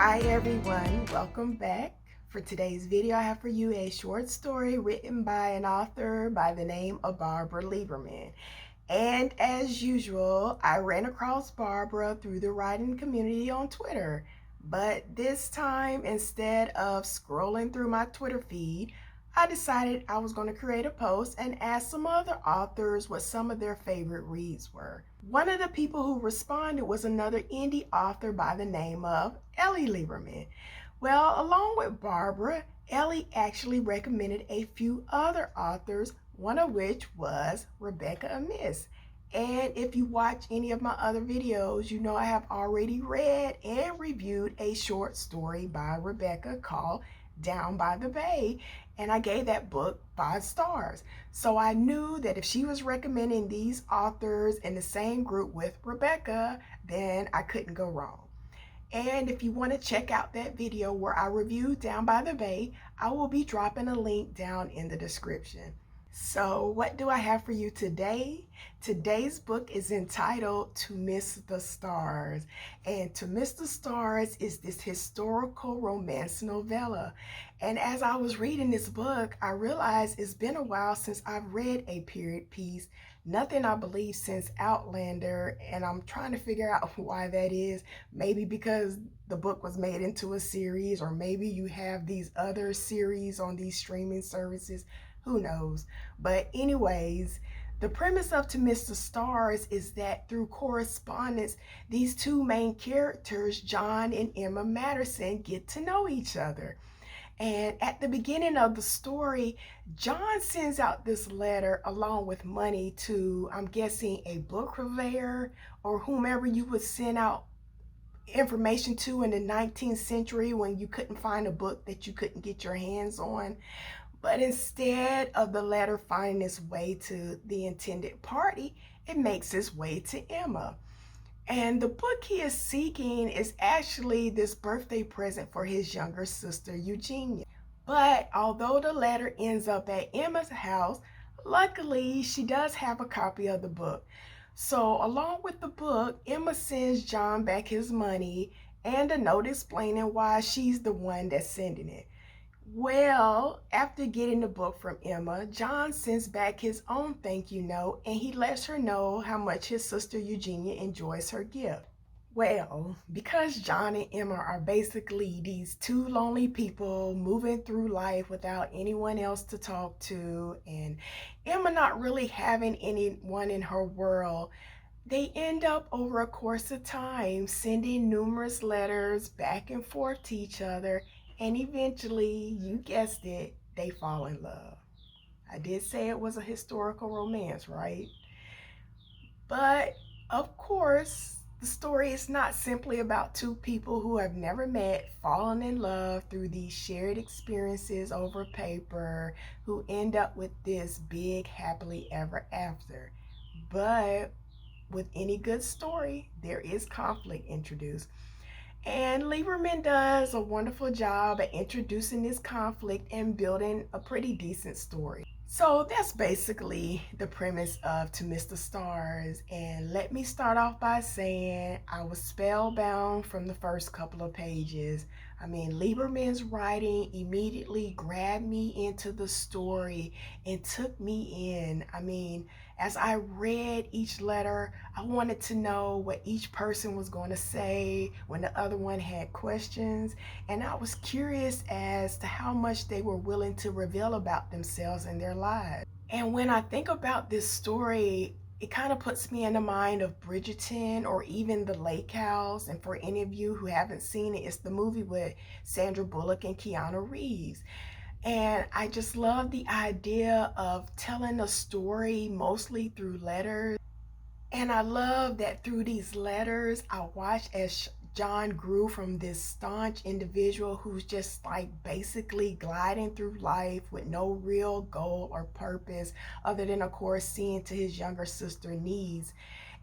Hi everyone, welcome back. For today's video, I have for you a short story written by an author by the name of Barbara Lieberman. And as usual, I ran across Barbara through the writing community on Twitter. But this time, instead of scrolling through my Twitter feed, I decided I was going to create a post and ask some other authors what some of their favorite reads were. One of the people who responded was another indie author by the name of Ellie Lieberman. Well, along with Barbara, Ellie actually recommended a few other authors, one of which was Rebecca Amiss. And if you watch any of my other videos, you know I have already read and reviewed a short story by Rebecca called Down by the Bay, and I gave that book 5 stars. So I knew that if she was recommending these authors in the same group with Rebecca, then I couldn't go wrong. And if you want to check out that video where I reviewed Down by the Bay, I will be dropping a link down in the description. So what do I have for you today? Today's book is entitled To Miss the Stars. And To Miss the Stars is this historical romance novella. And as I was reading this book, I realized it's been a while since I've read a period piece. Nothing, I believe, since Outlander, and I'm trying to figure out why that is. Maybe because the book was made into a series, or maybe you have these other series on these streaming services. Who knows? But anyways, the premise of To Miss the Stars is that through correspondence, these two main characters, John and Emma Matterson, get to know each other. And at the beginning of the story, John sends out this letter along with money to, I'm guessing, a book purveyor or whomever you would send out information to in the 19th century when you couldn't find a book that you couldn't get your hands on. But instead of the letter finding its way to the intended party, it makes its way to Emma. And the book he is seeking is actually this birthday present for his younger sister, Eugenia. But although the letter ends up at Emma's house, luckily she does have a copy of the book. So along with the book, Emma sends John back his money and a note explaining why she's the one that's sending it. Well, after getting the book from Emma, John sends back his own thank you note, and he lets her know how much his sister Eugenia enjoys her gift. Well, because John and Emma are basically these two lonely people moving through life without anyone else to talk to, and Emma not really having anyone in her world, they end up over a course of time sending numerous letters back and forth to each other, and eventually, you guessed it, they fall in love. I did say it was a historical romance, right? But of course, the story is not simply about two people who have never met falling in love through these shared experiences over paper who end up with this big happily ever after. But with any good story, there is conflict introduced. And Lieberman does a wonderful job at introducing this conflict and building a pretty decent story. So that's basically the premise of To Miss the Stars. And let me start off by saying I was spellbound from the first couple of pages. I mean, Lieberman's writing immediately grabbed me into the story and took me in. I mean, as I read each letter, I wanted to know what each person was going to say when the other one had questions. And I was curious as to how much they were willing to reveal about themselves and their lives. And when I think about this story, it kind of puts me in the mind of Bridgerton or even The Lake House. And for any of you who haven't seen it, it's the movie with Sandra Bullock and Keanu Reeves. And I just love the idea of telling a story mostly through letters. And I love that through these letters, I watched as John grew from this staunch individual who's just like basically gliding through life with no real goal or purpose other than, of course, seeing to his younger sister's needs.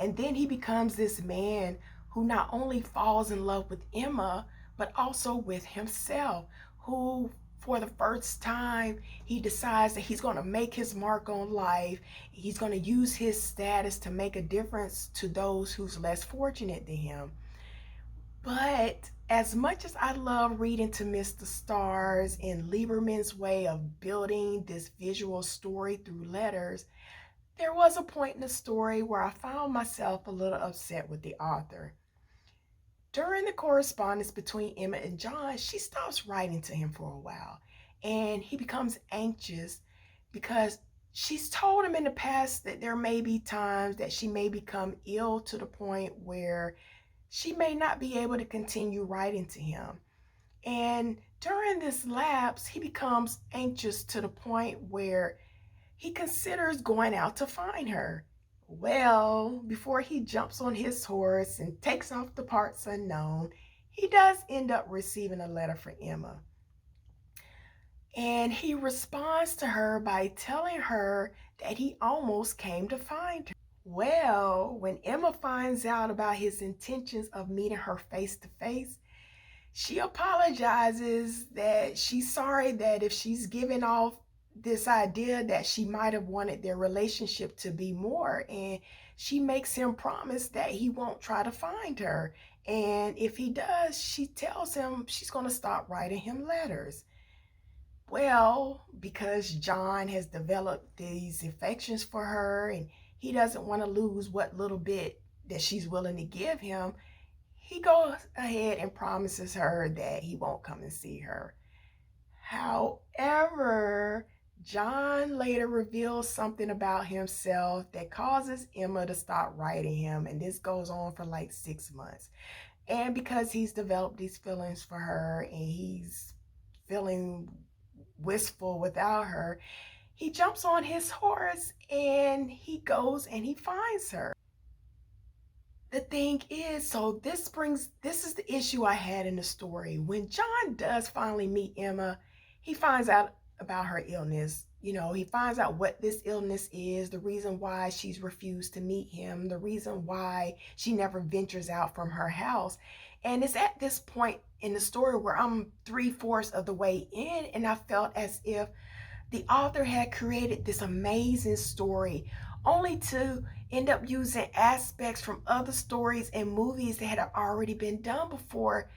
And then he becomes this man who not only falls in love with Emma, but also with himself, who for the first time, he decides that he's going to make his mark on life. He's going to use his status to make a difference to those who's less fortunate than him. But as much as I love reading to Mr. Stars and Lieberman's way of building this visual story through letters, there was a point in the story where I found myself a little upset with the author. During the correspondence between Emma and John, she stops writing to him for a while, and he becomes anxious because she's told him in the past that there may be times that she may become ill to the point where she may not be able to continue writing to him. And during this lapse, he becomes anxious to the point where he considers going out to find her. Well, before he jumps on his horse and takes off the parts unknown, he does end up receiving a letter from Emma. And he responds to her by telling her that he almost came to find her. Well, when Emma finds out about his intentions of meeting her face to face, she apologizes that she's sorry that if she's giving off this idea that she might have wanted their relationship to be more, and she makes him promise that he won't try to find her, and if he does, she tells him she's going to stop writing him letters. Well, because John has developed these affections for her and he doesn't want to lose what little bit that she's willing to give him, he goes ahead and promises her that he won't come and see her. However, John later reveals something about himself that causes Emma to stop writing him, and this goes on for like 6 months. And because he's developed these feelings for her and he's feeling wistful without her, he jumps on his horse and he goes and he finds her. The thing is, so this is the issue I had in the story. When John does finally meet Emma, he finds out about her illness. You know, he finds out what this illness is, the reason why she's refused to meet him, the reason why she never ventures out from her house. And it's at this point in the story where I'm 3/4 of the way in, and I felt as if the author had created this amazing story only to end up using aspects from other stories and movies that had already been done before.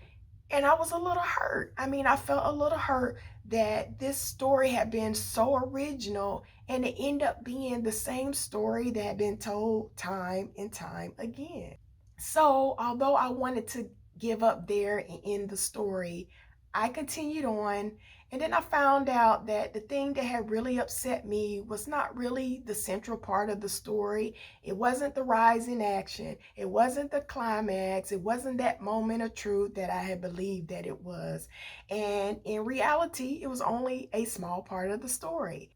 And I was a little hurt. I mean, I felt a little hurt that this story had been so original and it ended up being the same story that had been told time and time again. So, although I wanted to give up there and end the story, I continued on, and then I found out that the thing that had really upset me was not really the central part of the story. It wasn't the rise in action. It wasn't the climax. It wasn't that moment of truth that I had believed that it was. And in reality, it was only a small part of the story.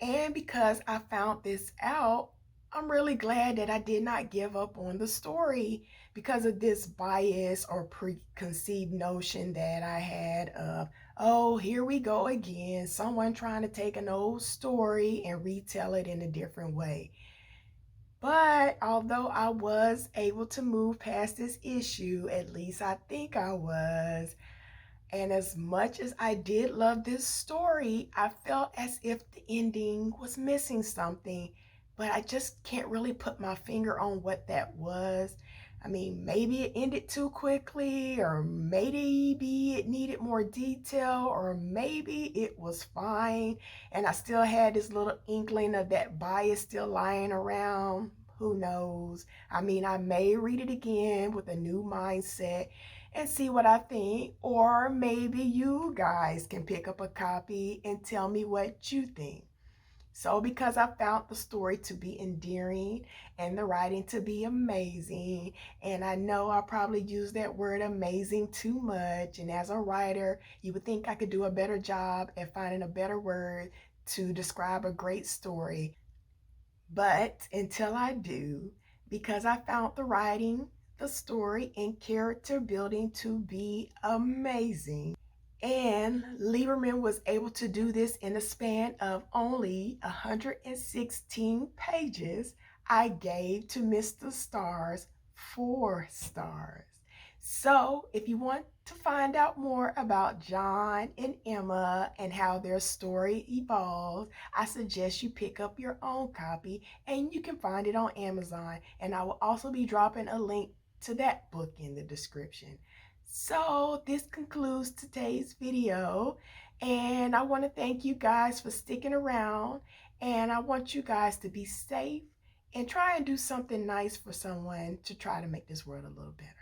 And because I found this out, I'm really glad that I did not give up on the story because of this bias or preconceived notion that I had of, oh, here we go again, someone trying to take an old story and retell it in a different way. But although I was able to move past this issue, at least I think I was, and as much as I did love this story, I felt as if the ending was missing something, but I just can't really put my finger on what that was. I mean, maybe it ended too quickly, or maybe it needed more detail, or maybe it was fine, and I still had this little inkling of that bias still lying around. Who knows? I mean, I may read it again with a new mindset and see what I think, or maybe you guys can pick up a copy and tell me what you think. So because I found the story to be endearing and the writing to be amazing, and I know I probably use that word amazing too much, and as a writer, you would think I could do a better job at finding a better word to describe a great story. But until I do, because I found the writing, the story, and character building to be amazing, and Lieberman was able to do this in a span of only 116 pages, I gave to Mr. Stars 4 stars. So if you want to find out more about John and Emma and how their story evolves, I suggest you pick up your own copy, and you can find it on Amazon. And I will also be dropping a link to that book in the description. So this concludes today's video, and I want to thank you guys for sticking around, and I want you guys to be safe and try and do something nice for someone to try to make this world a little better.